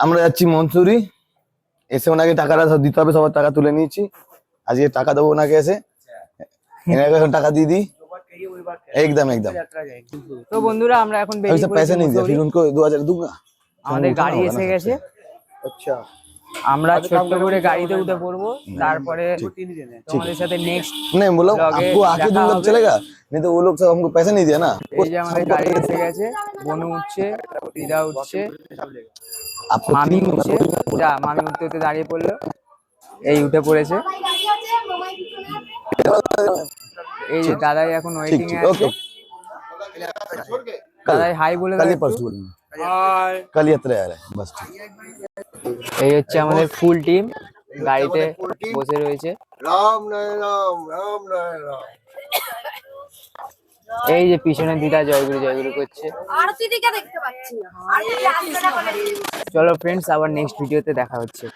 আমরা যাচ্ছি মনসুরি। এসে ওনাকে টাকাটা দিতে হবে, সবার টাকা তুলে নিয়েছি। আজকে টাকা দেবো ওনাকে, এসে এনাকে এখন টাকা দিয়ে দিই। একদম একদম। তো বন্ধুরা আমরা এখন বেরিয়ে পড়েছি पैसे नहीं दिया, মুসৌরি। फिर उनको 2000 दूंगा। আমাদের গাড়ি এসে গেছে। अच्छा আমরা ছোট্ট করে গাড়িতে উঠে পড়বো, তারপরে তোমাদের সাথে নেক্সট नहीं बोला ব্লগে आपको आके দেখা दूंगा হবে। चलेगा, नहीं तो वो लोग सब हमको पैसे नहीं दिया ना। এই যে আমাদের গাড়ি এসে গেছে, বনু উঠছে, দিদা উঠছে, आपको মামি উঠছে। যা মামি উঠতে উঠতে দাঁড়িয়ে পড়লো, এই উঠে পড়েছে। এই যে দাদাই এখন ठीक ওয়েটিং এ ठीक আছে। ओके। দাদাই হাই বলে कल দাও ही একটু। परसों बोलूंगा, कल यात्रा आ रहा है बस ठीक। এই হচ্ছে আমাদের ফুল টিম গাড়িতে বসে রয়েছে। राम नारायण राम राम नारायण राम। এই যে পিছনে দিদা জয়গুরু জয়গুরু করছে। আরতি দিকে দেখতে পাচ্ছি না। চলো ফ্রেন্ডস, আবার নেক্সট ভিডিওতে দেখা হচ্ছে।